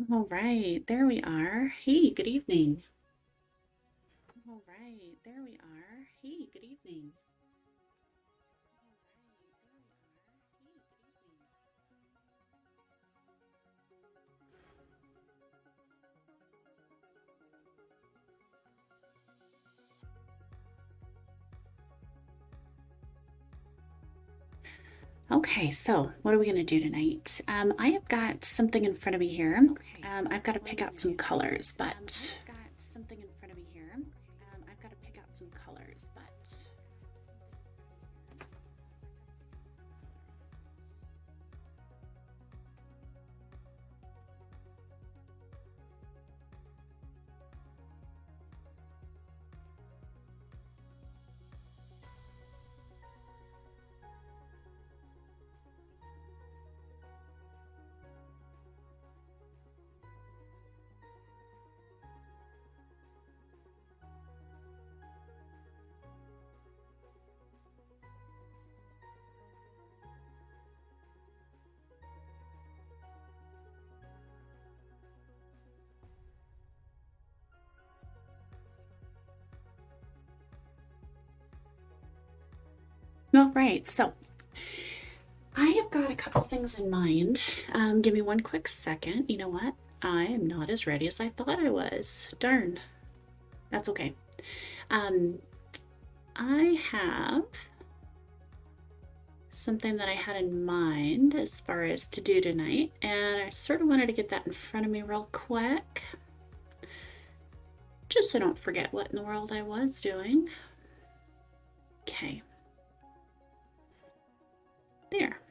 All right, there we are. Hey, good evening. All right, there we are. Hey, good evening. Okay, so what are we going to do tonight? I have got something in front of me here. I've got to pick out some colors, but I've got something in front of me here. I've got to pick out some colors, but all right. So I have got a couple things in mind. Give me one quick second. You know what? I am not as ready as I thought I was. Darn. That's okay. Um, I have something that I had in mind as far as to do tonight, and I sort of wanted to get that in front of me real quick, just so I don't forget what in the world I was doing. Okay. There.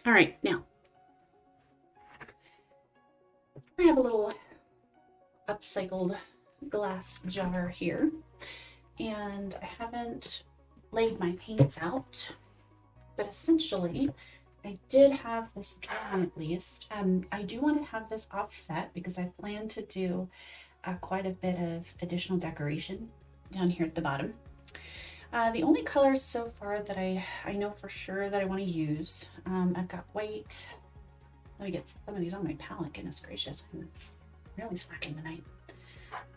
All right, now I have a little upcycled glass jar here, and I haven't laid my paints out, but essentially I did have this drawn at least. I do want to have this offset because I plan to do quite a bit of additional decoration down here at the bottom. The only colors so far that I know for sure that I want to use, I've got white. Let me get some of these on my palette. Goodness gracious, I'm really slacking tonight.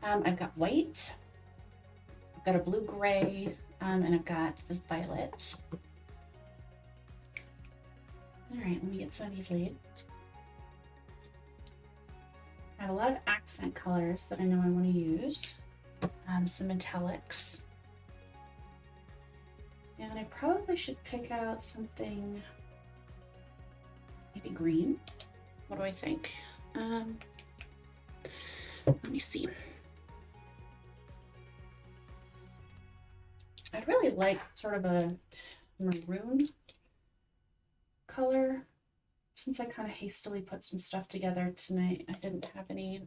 I've got white, I've got a blue gray, and I've got this violet. All right, let me get some of these laid. I have a lot of accent colors that I know I want to use, some metallics. And I probably should pick out something, maybe green. What do I think? Let me see. I'd really like sort of a maroon color. Since I kind of hastily put some stuff together tonight, I didn't have any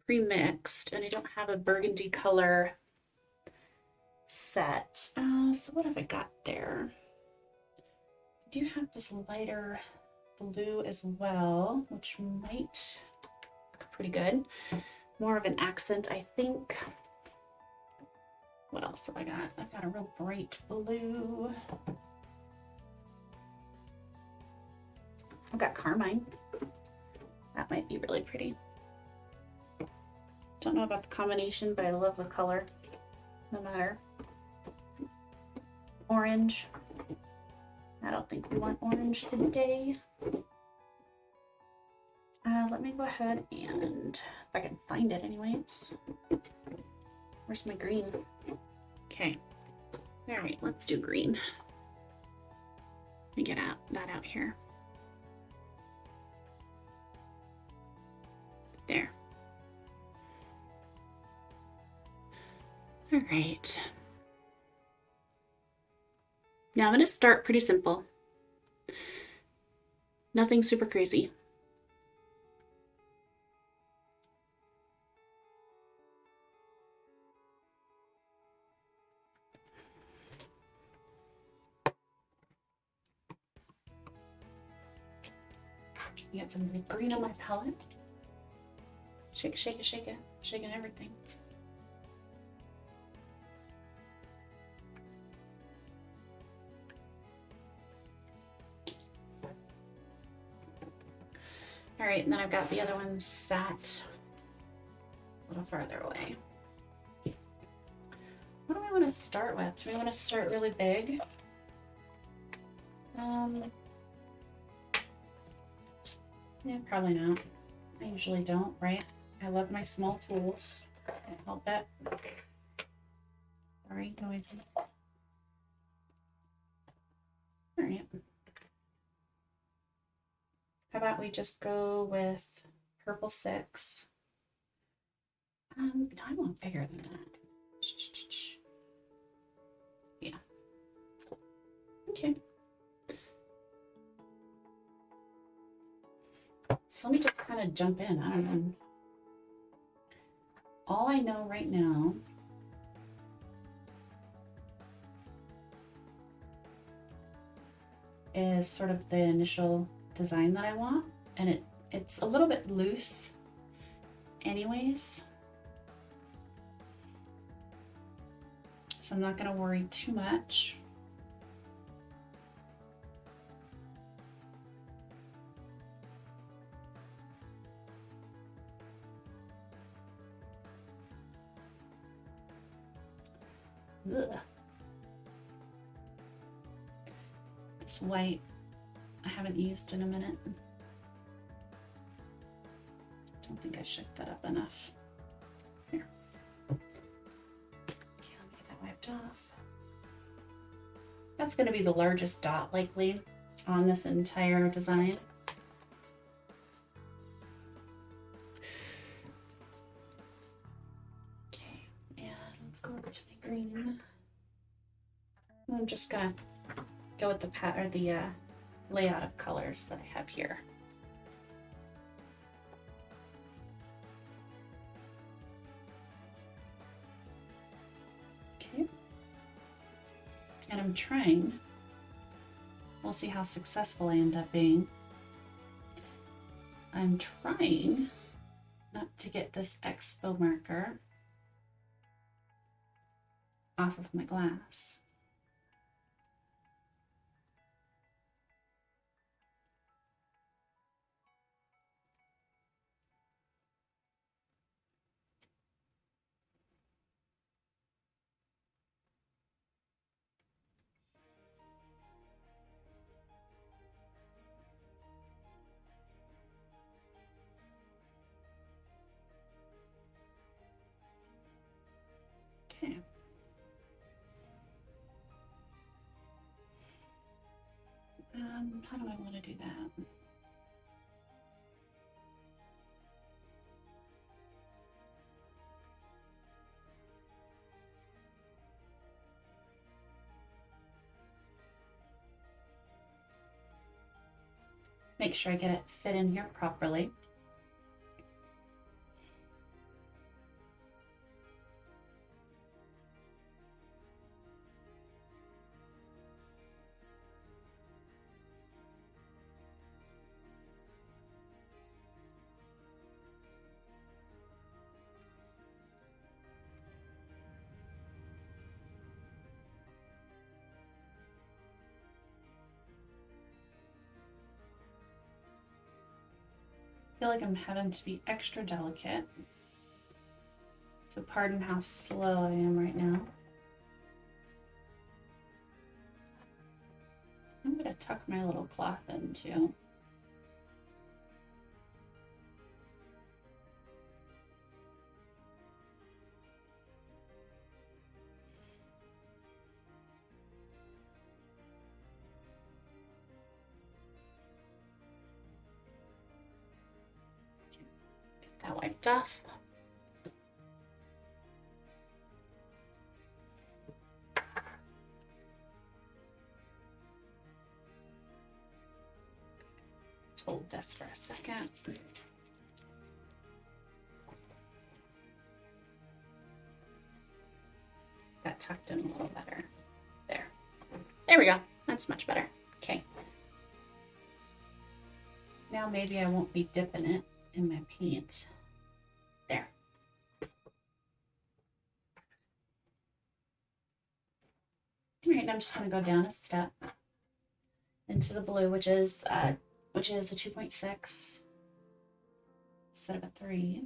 pre-mixed, and I don't have a burgundy color set. So what have I got there? I do have this lighter blue as well, which might look pretty good. More of an accent, I think. What else have I got? I've got a real bright blue. I've got carmine. That might be really pretty. Don't know about the combination, but I love the color. No matter. Orange. I don't think we want orange today. Let me go ahead and, if I can find it anyways. Where's my green? Okay. All right, let's do green. Let me get that out here. There. All right. Now I'm going to start pretty simple. Nothing super crazy. Get some green on my palette. Shake it, shake it, shake it, shaking everything. All right, and then I've got the other one sat a little farther away. What do I want to start with? Do we want to start really big? Yeah, probably not. I usually don't, right? I love my small tools. Can't help it. Sorry, noisy. All right. How about we just go with purple 6? No, I want bigger than that. Yeah. Okay. So let me just kind of jump in. I don't know. All I know right now is sort of the initial design that I want, and it's a little bit loose anyways. So I'm not going to worry too much. Ugh. This white I haven't used in a minute. Don't think I shook that up enough. Here. Okay, let me get that wiped off. That's going to be the largest dot likely on this entire design. Okay, and let's go over to my green. I'm just gonna go with the layout of colors that I have here. Okay, and I'm trying. We'll see how successful I end up being. I'm trying not to get this expo marker off of my glass. Okay. How do I want to do that? Make sure I get it fit in here properly. I feel like I'm having to be extra delicate. So pardon how slow I am right now. I'm gonna tuck my little cloth in too. Get that wiped off. Let's hold this for a second. That tucked in a little better. There. There we go. That's much better. Okay. Now maybe I won't be dipping it in my paint. There. All right, I'm just going to go down a step into the blue, which is a 2.6. instead of a 3.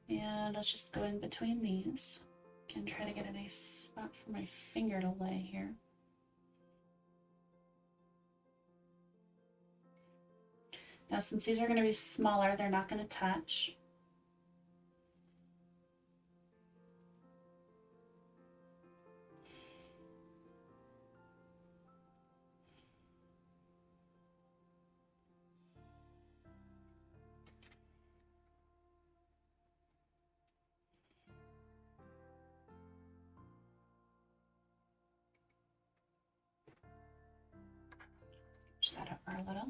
And let's just go in between these. Can try to get a nice spot for my finger to lay here. Now, since these are going to be smaller, they're not going to touch. Push that up a little.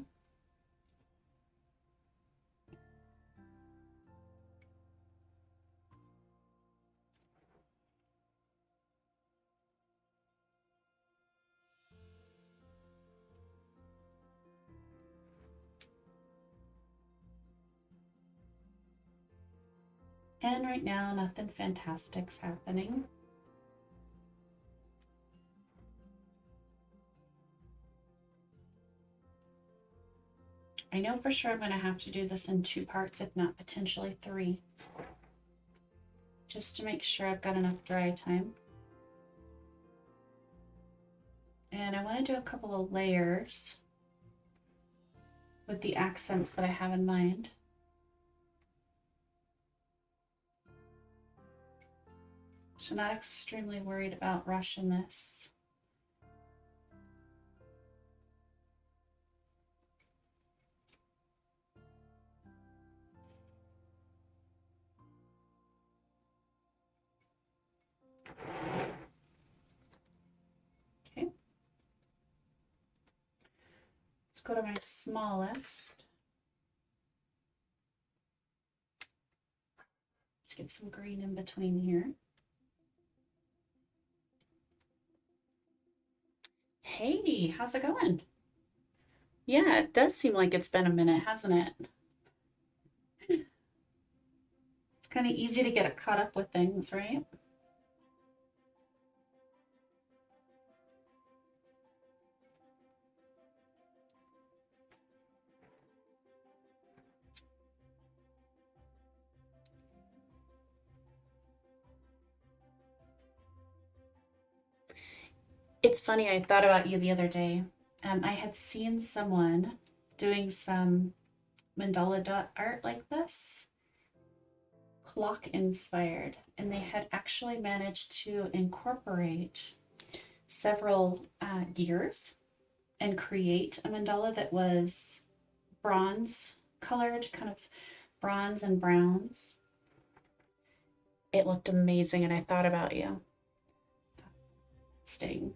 And right now, nothing fantastic's happening. I know for sure I'm going to have to do this in 2 parts, if not potentially 3, just to make sure I've got enough dry time. And I want to do a couple of layers with the accents that I have in mind. So not extremely worried about rushing this. Okay. Let's go to my smallest. Let's get some green in between here. Hey, how's it going? Yeah, it does seem like it's been a minute, hasn't it? It's kind of easy to get caught up with things, right? It's funny, I thought about you the other day. I had seen someone doing some mandala dot art like this, clock inspired, and they had actually managed to incorporate several gears and create a mandala that was bronze colored, kind of bronze and browns. It looked amazing, and I thought about you. Sting.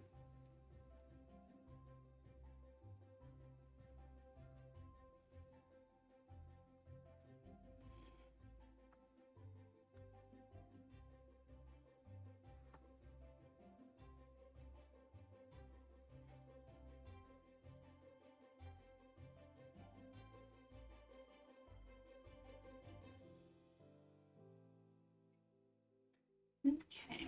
Okay.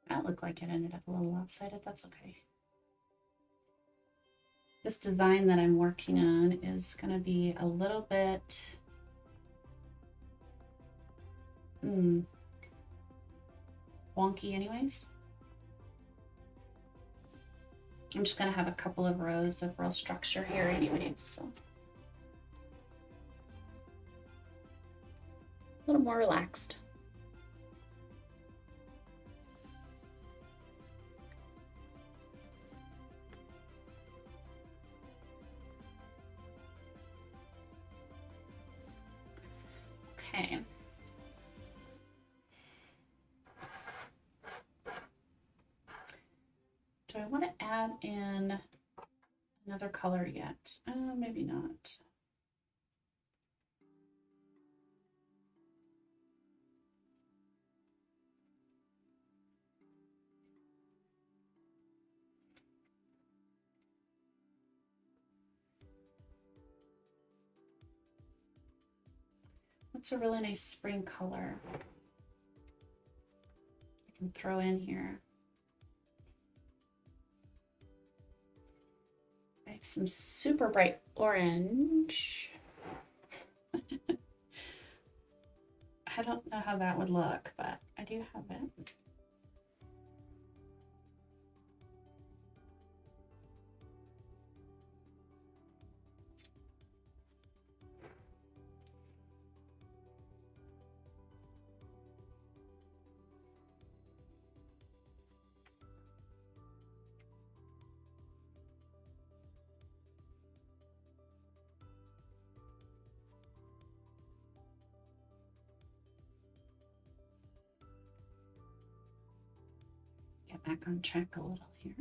That looked like it ended up a little lopsided. That's okay. This design that I'm working on is going to be a little bit wonky anyways. I'm just going to have a couple of rows of real structure here anyways, so a little more relaxed. Okay. Do I want to add in another color yet? Maybe not. What's a really nice spring color I can throw in here? I have some super bright orange. I don't know how that would look, but I do have it. Get back on track a little here.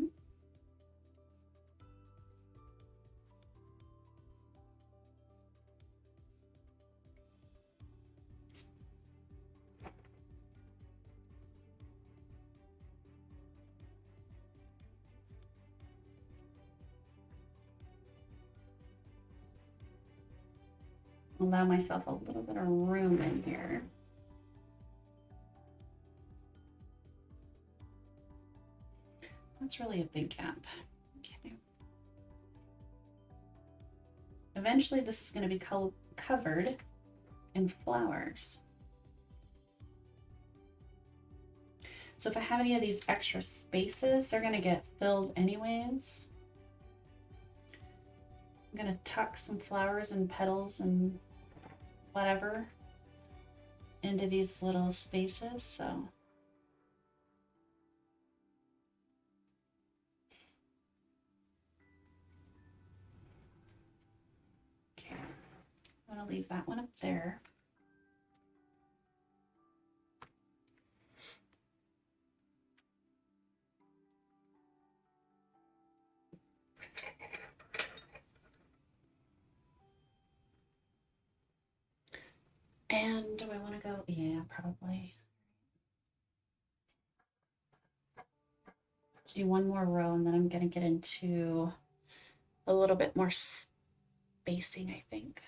Allow myself a little bit of room in here. That's really a big gap. Okay. Eventually this is going to be covered in flowers. So if I have any of these extra spaces, they're going to get filled anyways. I'm going to tuck some flowers and petals and whatever into these little spaces. So okay, I'm going to leave that one up there. And do I want to go? Yeah, probably. Do one more row and then I'm going to get into a little bit more spacing, I think.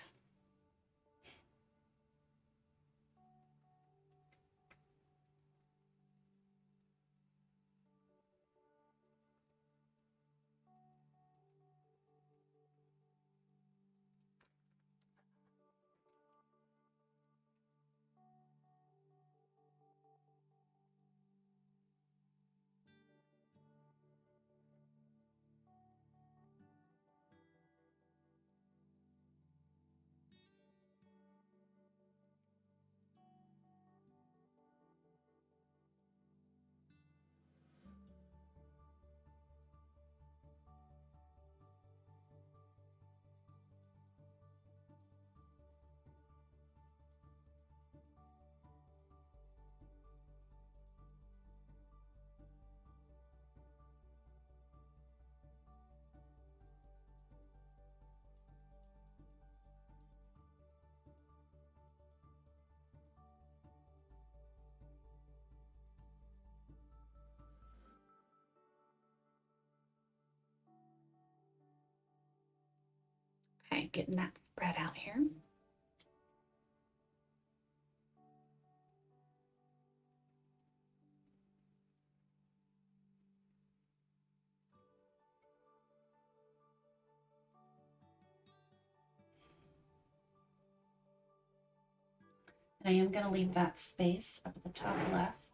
Okay, getting that spread out here. And I am going to leave that space up at the top left.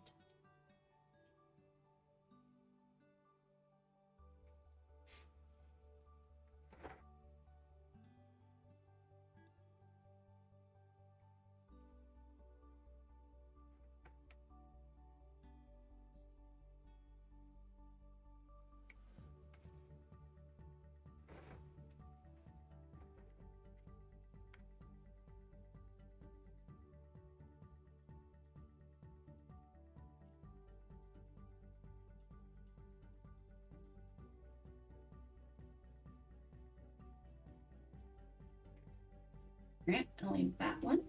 All right, I'll leave that one.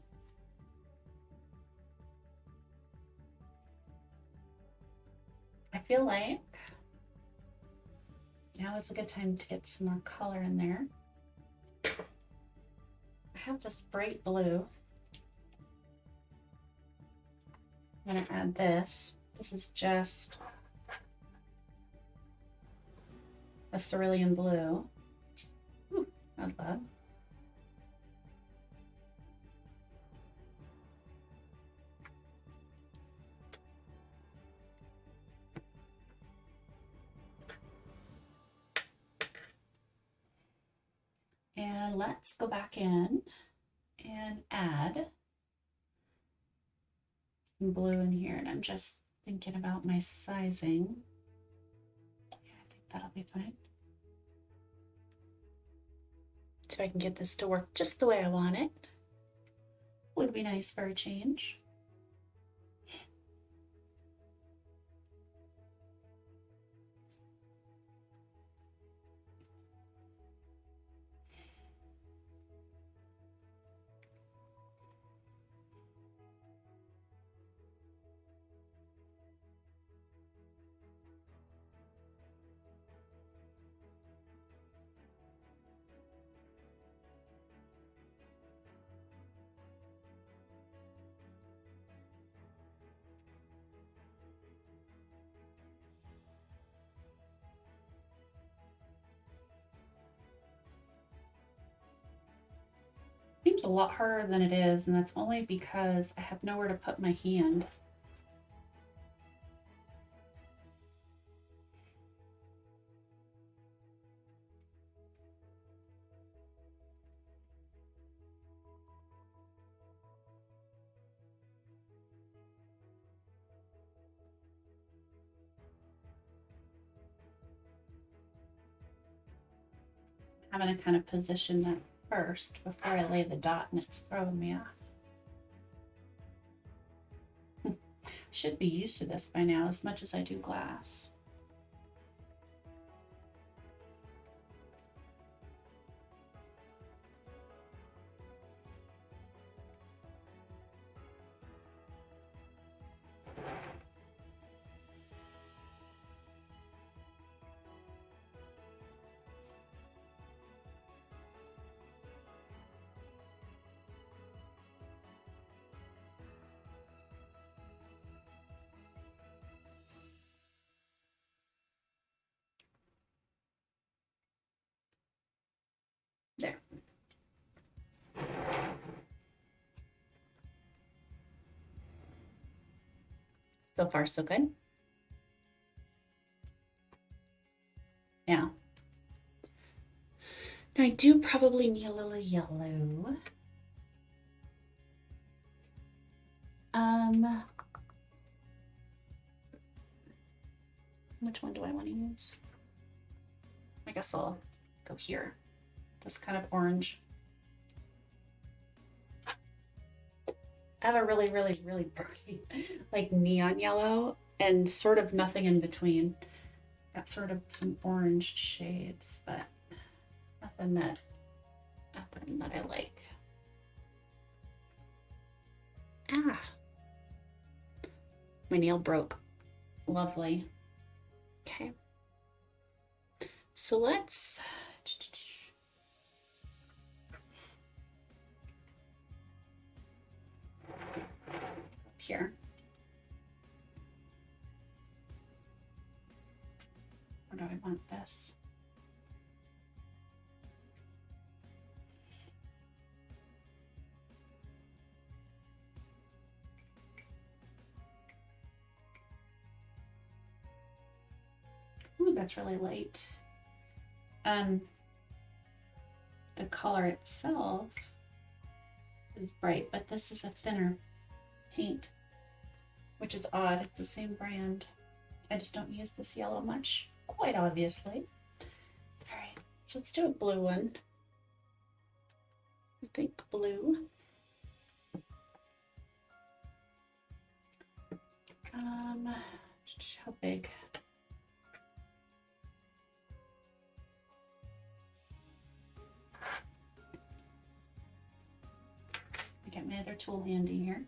I feel like now is a good time to get some more color in there. I have this bright blue. I'm gonna add this. This is just a cerulean blue. Ooh, that was bad. And let's go back in and add some blue in here. And I'm just thinking about my sizing. Yeah, I think that'll be fine. So I can get this to work just the way I want it. Would be nice for a change. Seems a lot harder than it is, and that's only because I have nowhere to put my hand. I'm going to kind of position that first before I lay the dot, and it's throwing me off. Should be used to this by now as much as I do glass. There. So far, so good. Now I do probably need a little yellow. Which one do I want to use? I guess I'll go here. This kind of orange. I have a really, really, really bright, like neon yellow and sort of nothing in between. Got sort of some orange shades, but nothing that I like. Ah, my nail broke. Lovely. Okay. So let's here. Where do I want this? Ooh, that's really light. The color itself is bright, but this is a thinner paint, which is odd. It's the same brand. I just don't use this yellow much, quite obviously. All right, so let's do a blue one. I think blue. How big? I got my other tool handy here.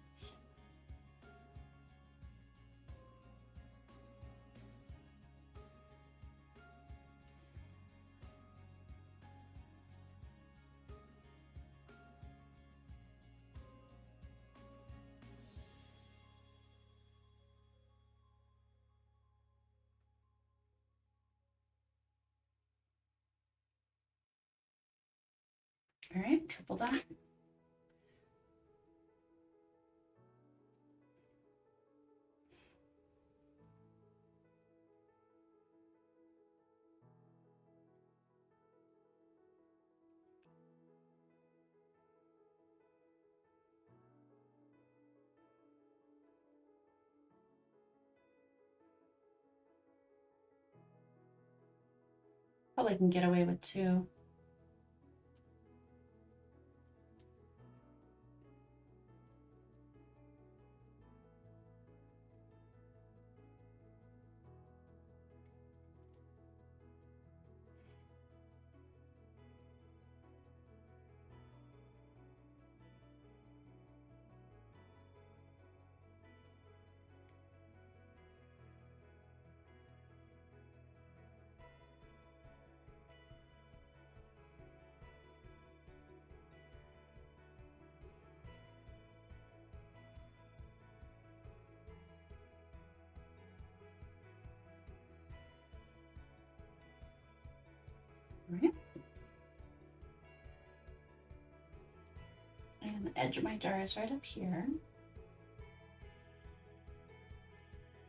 All right, triple dot. Probably can get away with 2. All right. And the edge of my jar is right up here.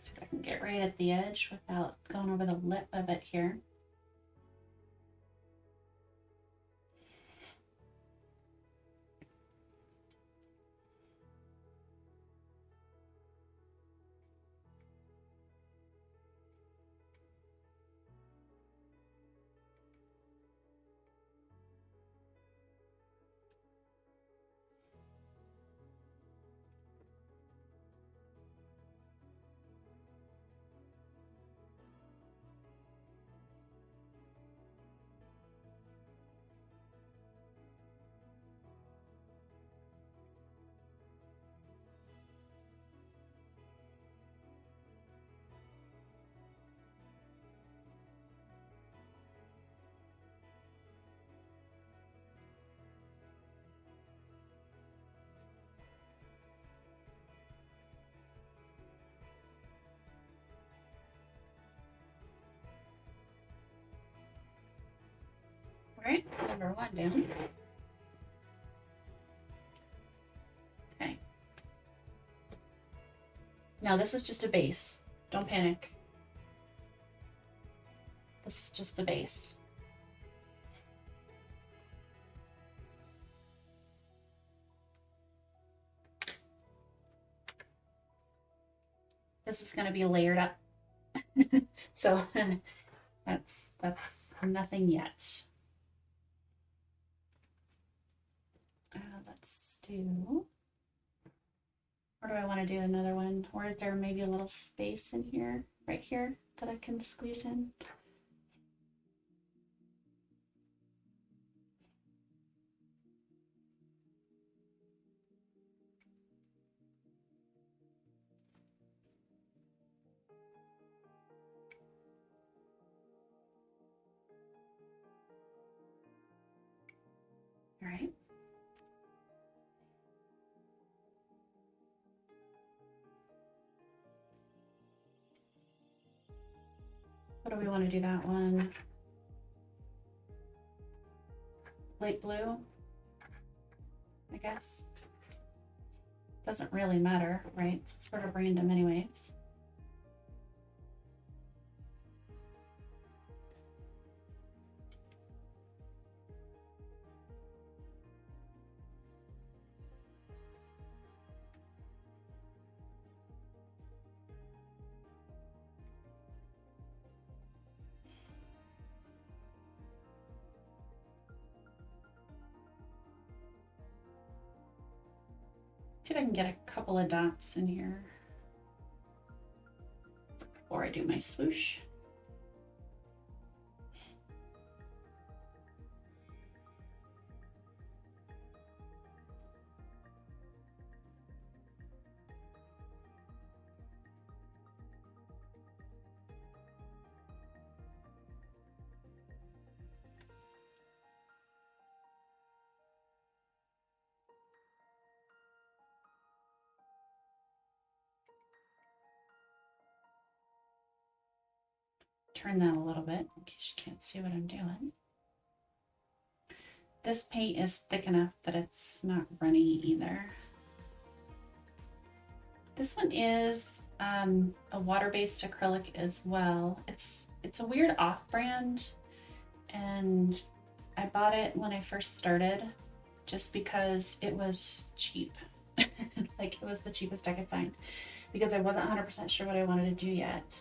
See if I can get right at the edge without going over the lip of it here. All right, number 1 down. Okay. Now this is just a base. Don't panic. This is just the base. This is going to be layered up. So that's nothing yet. Let's do, or do I want to do another one? Or is there maybe a little space in here, right here, that I can squeeze in? All right. What do we want to do that one? Light blue, I guess. Doesn't really matter, right? It's sort of random anyways. See if I can get a couple of dots in here before I do my swoosh. Turn that a little bit in case you can't see what I'm doing. This paint is thick enough that it's not runny either. This one is a water-based acrylic as well. It's a weird off-brand, and I bought it when I first started just because it was cheap. Like, it was the cheapest I could find because I wasn't 100% sure what I wanted to do yet.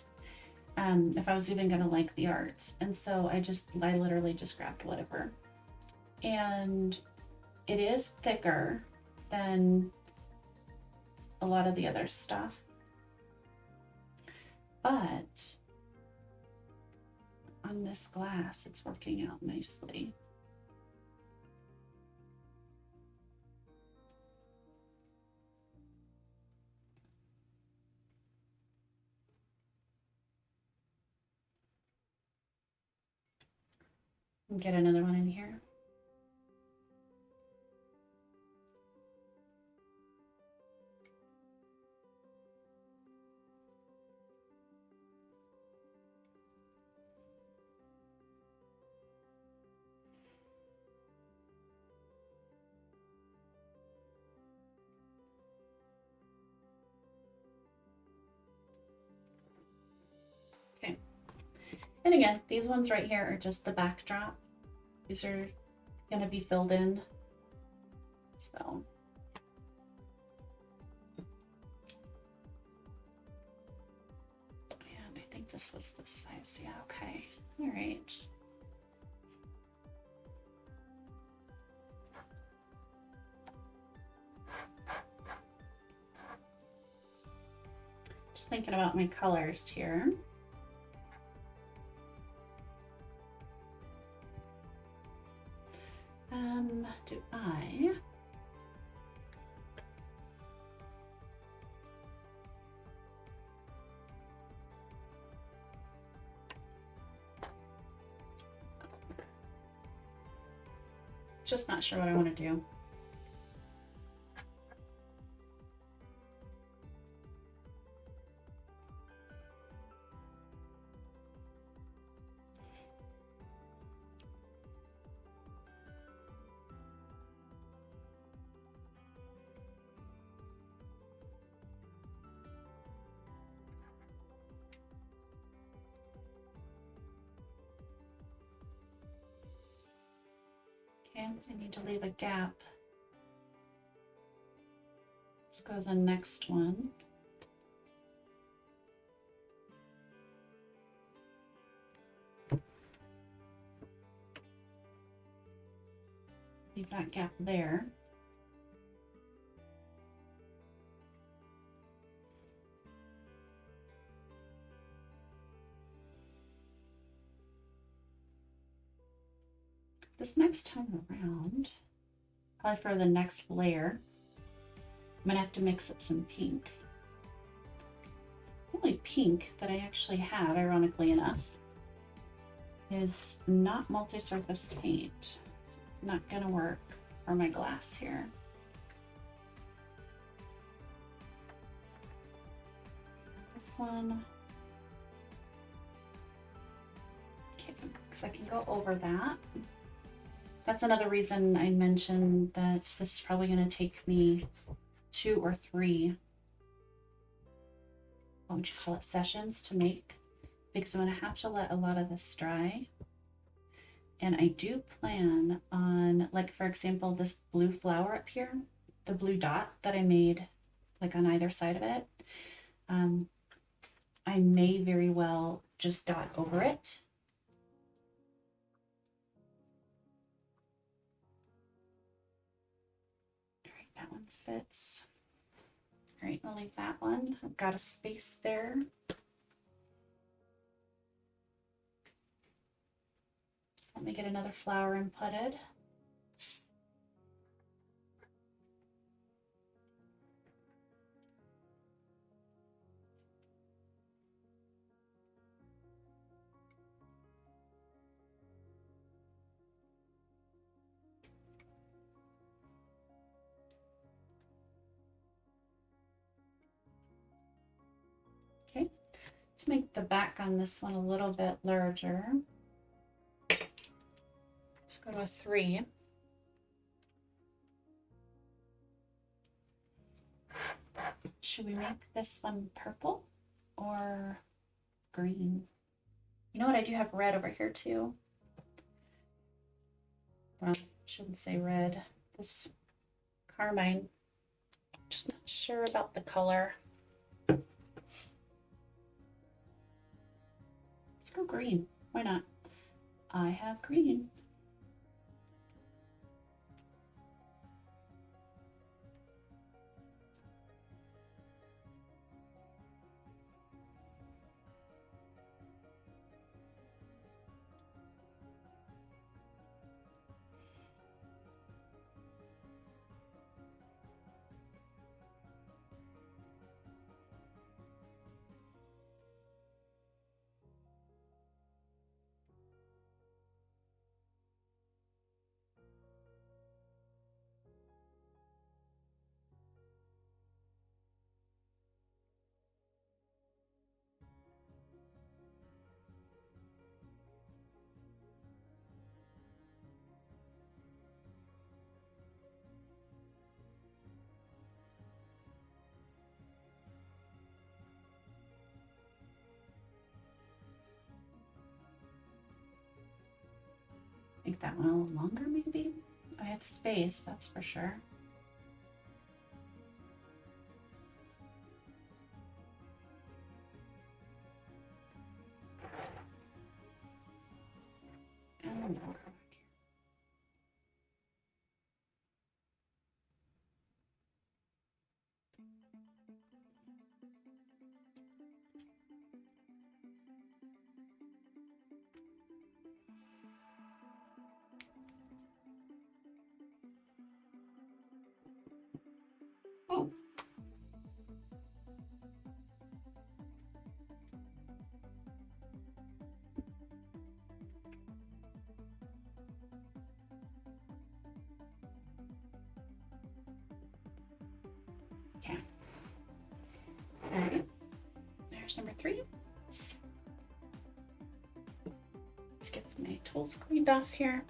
If I was even gonna like the art. And so I literally just grabbed whatever. And it is thicker than a lot of the other stuff, but on this glass, it's working out nicely. Get another one in here. Okay. And again, these ones right here are just the backdrop. These are gonna be filled in. So. And I think this was this size. Yeah, okay. All right. Just thinking about my colors here. Do I just not sure what I want to do. Okay, I need to leave a gap. Let's go to the next one. Leave that gap there. This next time around, probably for the next layer, I'm gonna have to mix up some pink. The only pink that I actually have, ironically enough, is not multi-surface paint. So it's not gonna work for my glass here. This one. Okay, because I can go over that. That's another reason I mentioned that this is probably going to take me 2 or 3, what would you call it, sessions to make, because I'm going to have to let a lot of this dry. And I do plan on, like, for example, this blue flower up here, the blue dot that I made, like, on either side of it, I may very well just dot over it. That one fits. All right, I'll leave that one. I've got a space there. Let me get another flower inputted. Okay, let's make the back on this one a little bit larger. Let's go to a 3. should we make this one purple or green? You know what? I do have red over here too. Well, shouldn't say red. This carmine. Just not sure about the color. Let's go green. Why not? I have green. Make that one a little longer, maybe? I have space, that's for sure. And then I'll go back here. Oh. Okay. All right. There's number 3. Let's get my tools cleaned off here.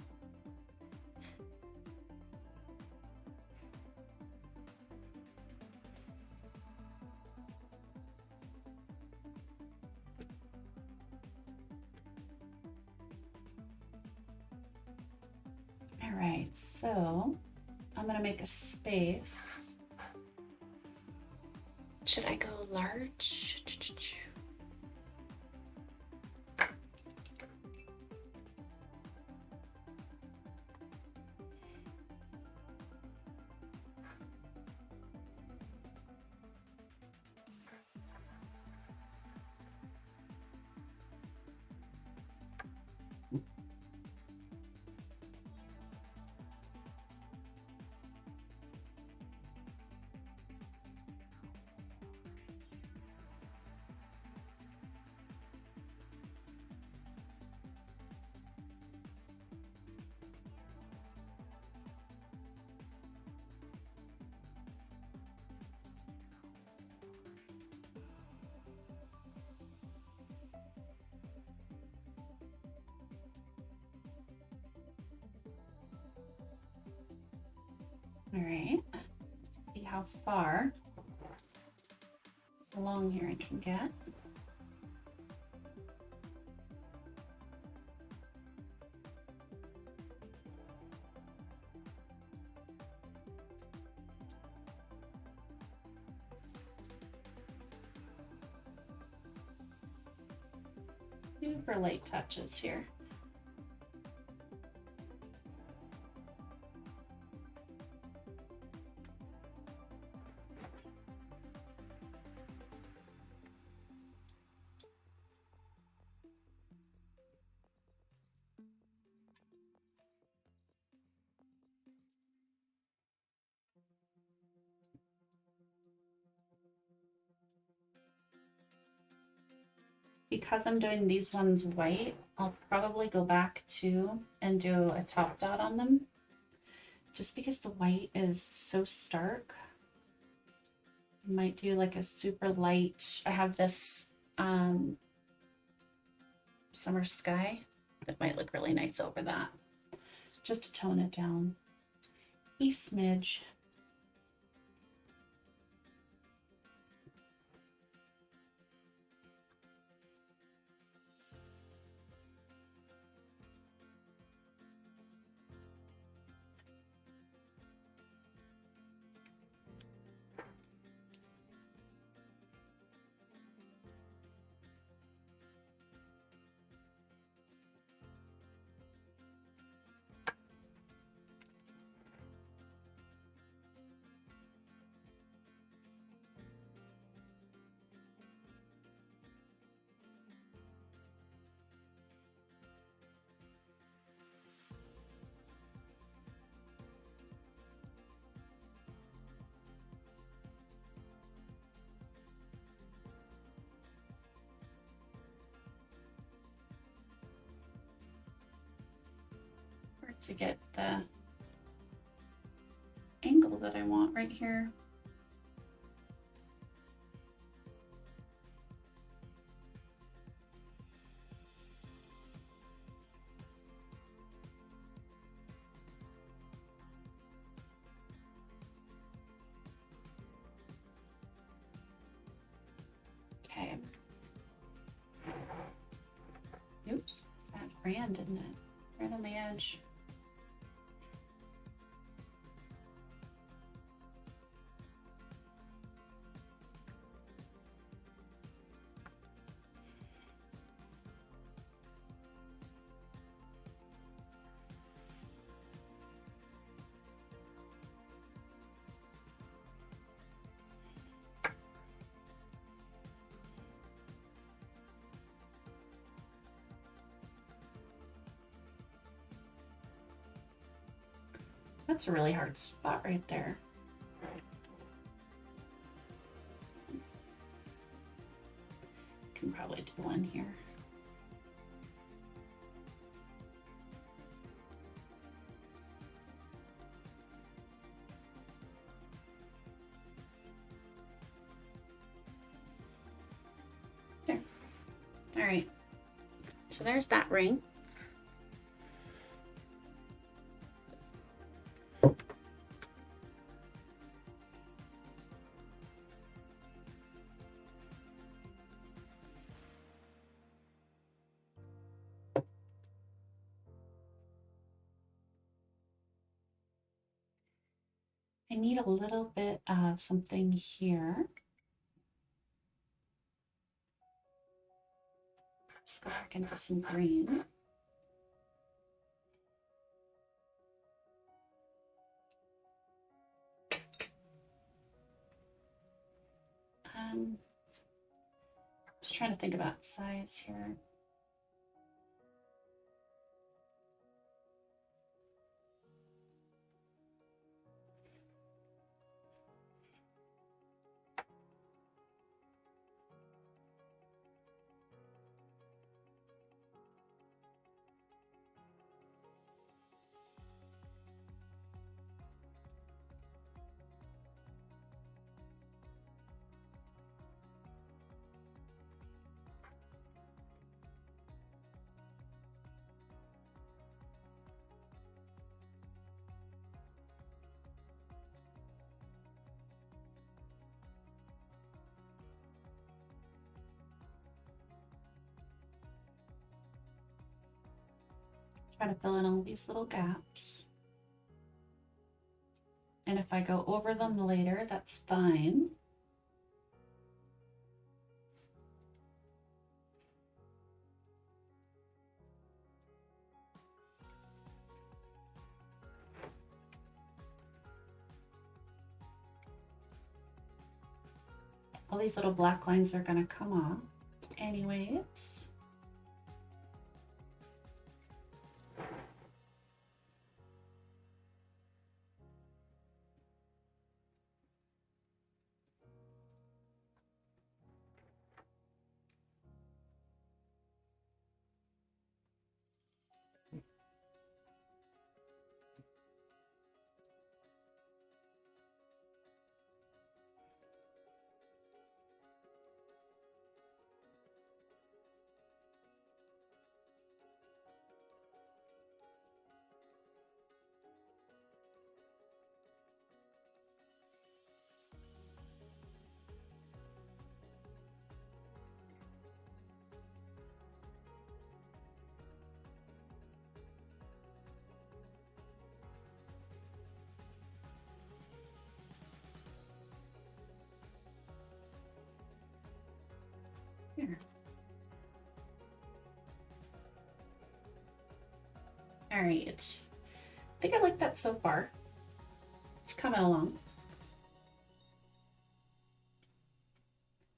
All right, so I'm gonna make a space. Should I go large? All right, let's see how far along here I can get. Super light touches here. Because I'm doing these ones white, I'll probably go back too and do a top dot on them. Just because the white is so stark. I might do like a super light, I have this summer sky that might look really nice over that. Just to tone it down a smidge. to get the angle that I want right here. Okay. Oops, that ran, didn't it? Right on the edge. That's a really hard spot right there. Can probably do one here. There. All right. So there's that ring. I need a little bit of something here. Let's go back into some green. Just trying to think about size here. Try to fill in all these little gaps. And if I go over them later, that's fine. All these little black lines are going to come off anyways. Here. All right, I think I like that so far. It's coming along.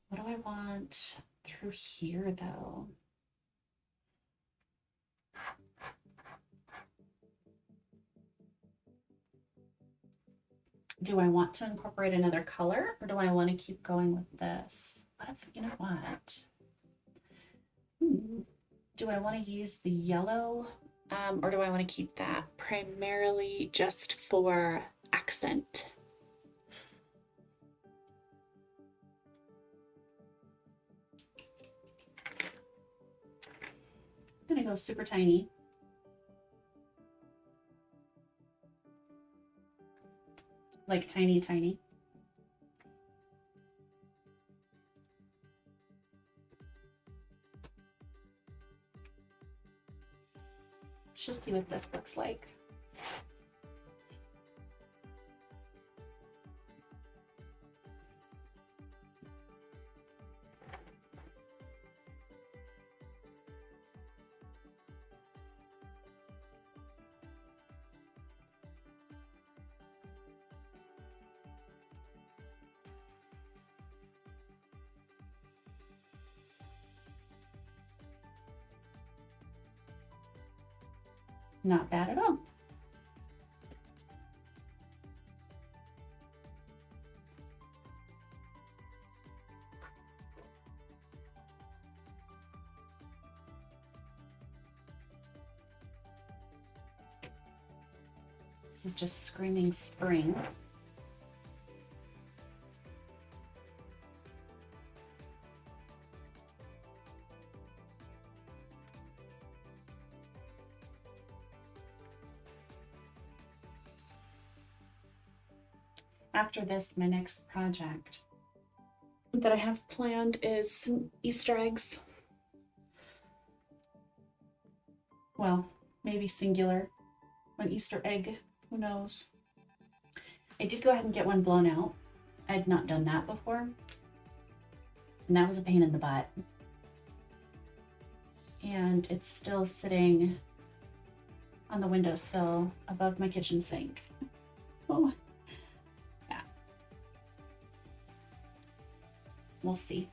What do I want through here though? Do I want to incorporate another color or do I want to keep going with this? What if, you know what? Do I want to use the yellow Or do I want to keep that primarily just for accent? I'm gonna go super tiny. Like tiny, tiny. Let's just see what this looks like. Not bad at all. This is just screaming spring. After this, my next project that I have planned is some Easter eggs. Well, maybe singular. An Easter egg, who knows? I did go ahead and get one blown out. I had not done that before. And that was a pain in the butt. And it's still sitting on the windowsill above my kitchen sink. Oh. We'll see.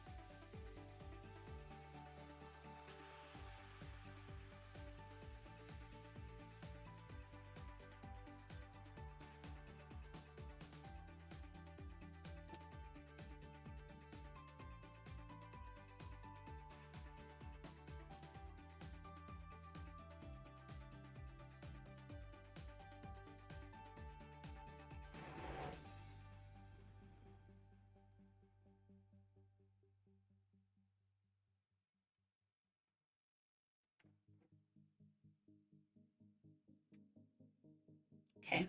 Okay.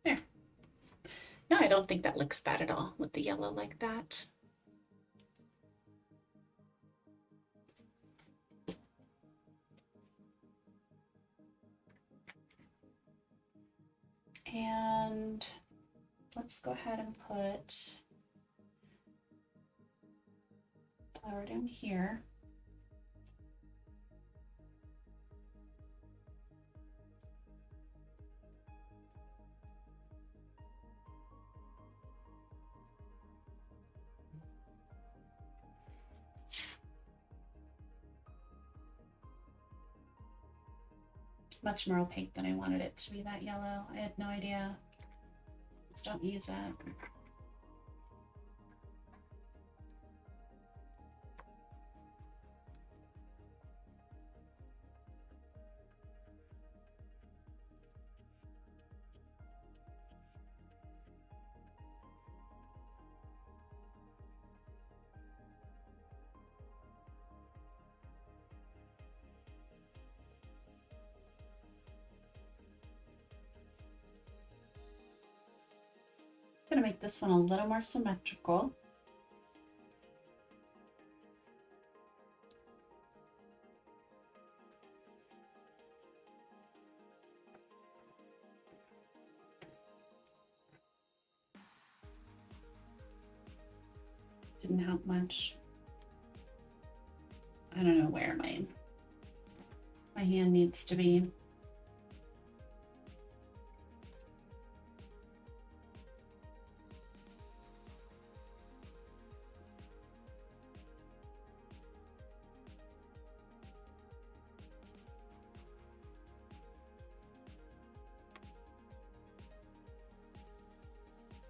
There. No, I don't think that looks bad at all with the yellow like that. And let's go ahead and put flower down here. Much more opaque than I wanted it to be that yellow. I had no idea. Just don't use it. I'm gonna make this one a little more symmetrical. Didn't help much. I don't know where my hand needs to be.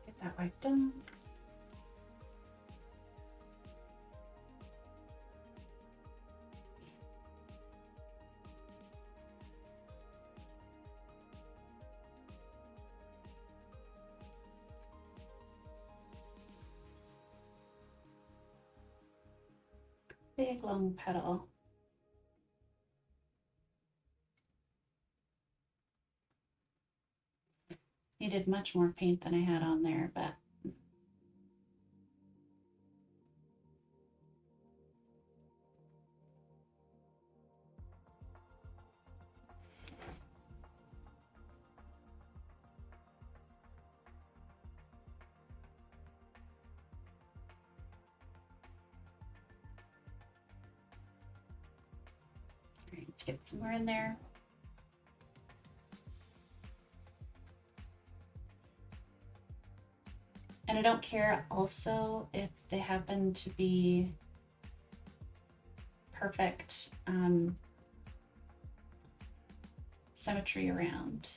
Get that wiped down. Big long petal. Needed much more paint than I had on there, but all right, let's get some more in there. And I don't care also if they happen to be perfect symmetry around.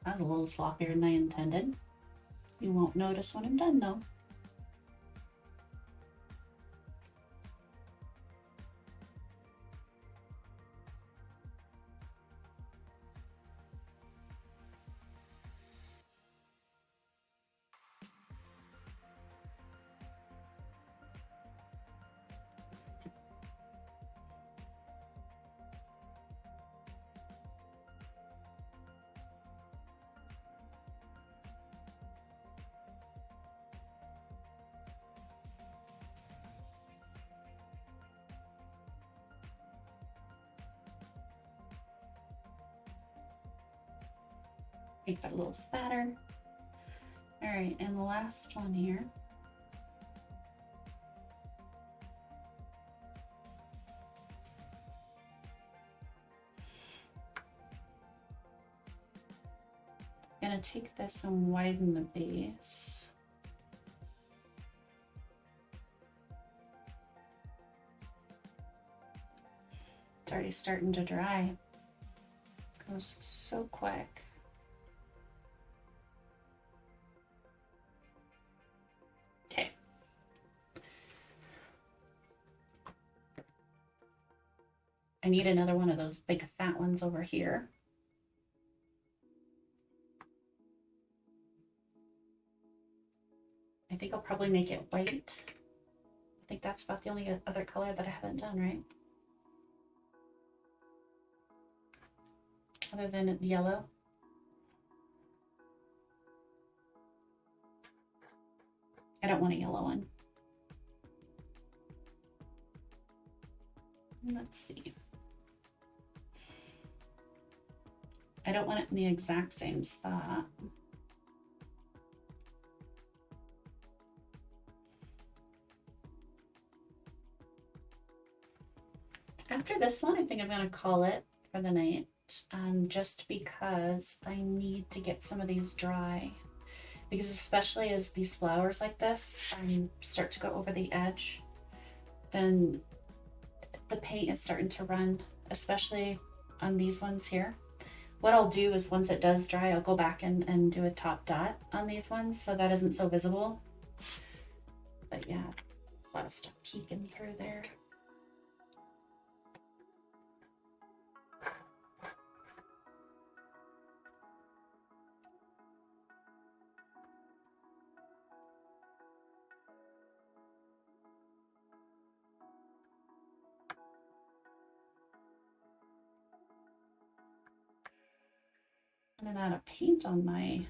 That was a little sloppier than I intended. You won't notice when I'm done though. Make that a little fatter. All right, and the last one here. I'm gonna take this and widen the base. It's already starting to dry. It goes so quick. Okay. I need another one of those big fat ones over here. I think I'll probably make it white. I think that's about the only other color that I haven't done, right? Other than yellow. I don't want a yellow one. Let's see. I don't want it in the exact same spot. After this one, I think I'm going to call it for the night, just because I need to get some of these dry. Because especially as these flowers like this start to go over the edge, then the paint is starting to run, especially on these ones here. What I'll do is once it does dry, I'll go back and do a top dot on these ones so that isn't so visible. But yeah, a lot of stuff peeking through there. Running out of paint on my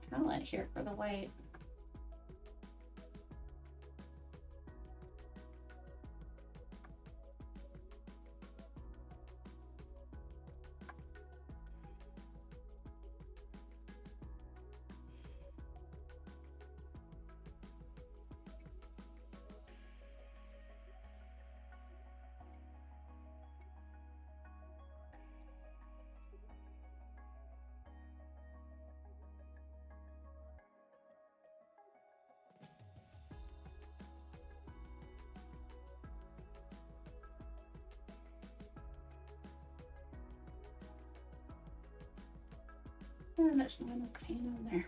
palette here for the white. Oh, there's not enough paint on there.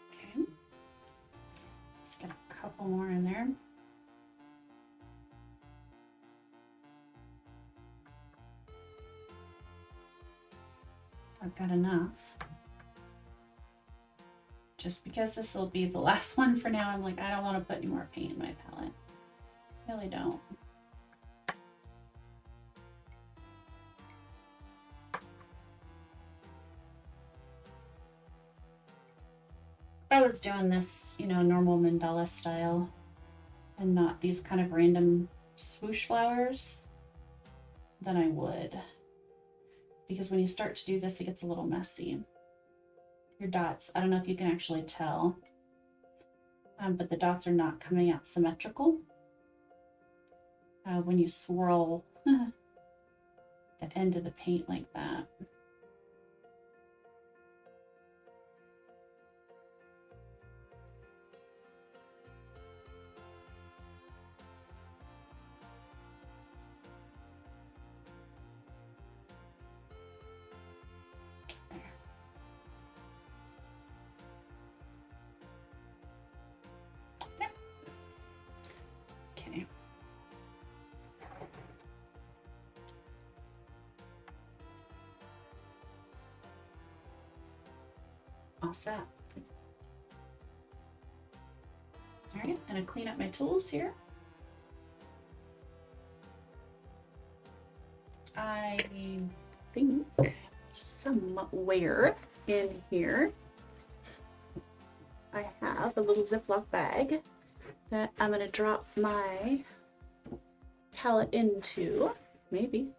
Okay. Let's get a couple more in there. I've got enough. Just because this will be the last one for now, I'm like, I don't want to put any more paint in my palette. I really don't. If I was doing this, you know, normal mandala style and not these kind of random swoosh flowers, then I would. Because when you start to do this, it gets a little messy. Your dots, I don't know if you can actually tell, but the dots are not coming out symmetrical. When you swirl the end of the paint like that. Okay. All set. All right, I'm gonna clean up my tools here. I think somewhere in here I have a little Ziploc bag that I'm gonna drop my palette into, maybe.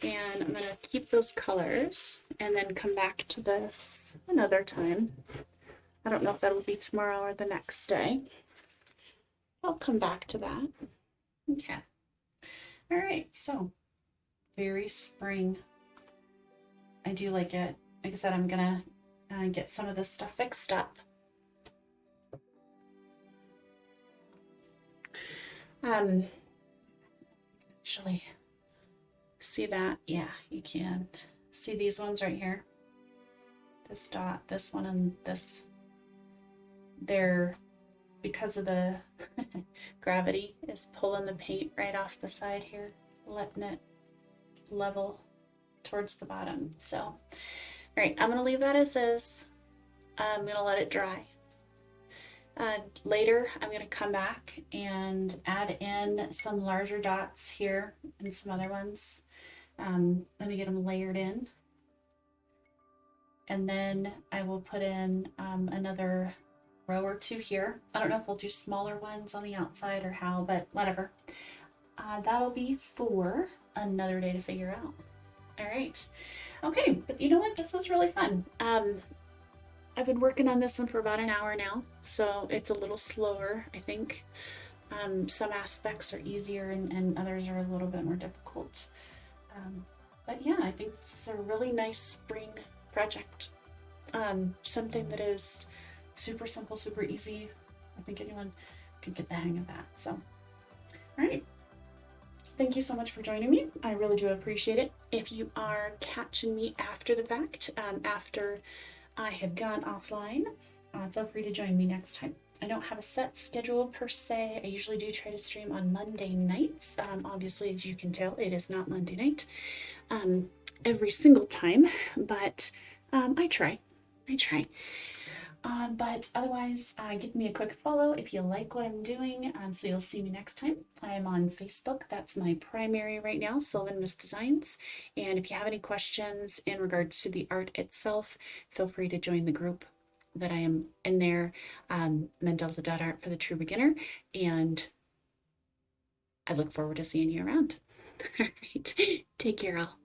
And I'm gonna keep those colors and then come back to this another time. I don't know if that'll be tomorrow or the next day. I'll come back to that. Okay. All right, so very spring. I do like it. Like I said, I'm gonna get some of this stuff fixed up. Actually, see that? Yeah, you can. See these ones right here? This dot, this one, and this. They're, because of the gravity, is pulling the paint right off the side here, letting it level towards the bottom. So, all right, I'm gonna leave that as is. I'm gonna let it dry. Later, I'm gonna come back and add in some larger dots here and some other ones. Let me get them layered in. And then I will put in another row or two here. I don't know if we'll do smaller ones on the outside or how, but whatever. That'll be for another day to figure out. All right. Okay, but you know what? This was really fun. I've been working on this one for about an hour now, so it's a little slower, I think. Some aspects are easier and others are a little bit more difficult. But yeah, I think this is a really nice spring project. Something that is super simple, super easy. I think anyone can get the hang of that. So, all right. Thank you so much for joining me. I really do appreciate it. If you are catching me after the fact, after I have gone offline, feel free to join me next time. I don't have a set schedule per se. I usually do try to stream on Monday nights. Obviously, as you can tell, it is not Monday night every single time, but I try. But otherwise, give me a quick follow if you like what I'm doing, so you'll see me next time. I am on Facebook. That's my primary right now, Sylvan Miss Designs. And if you have any questions in regards to the art itself, feel free to join the group that I am in there, Mandala.art for the true beginner. And I look forward to seeing you around. All right. Take care, all.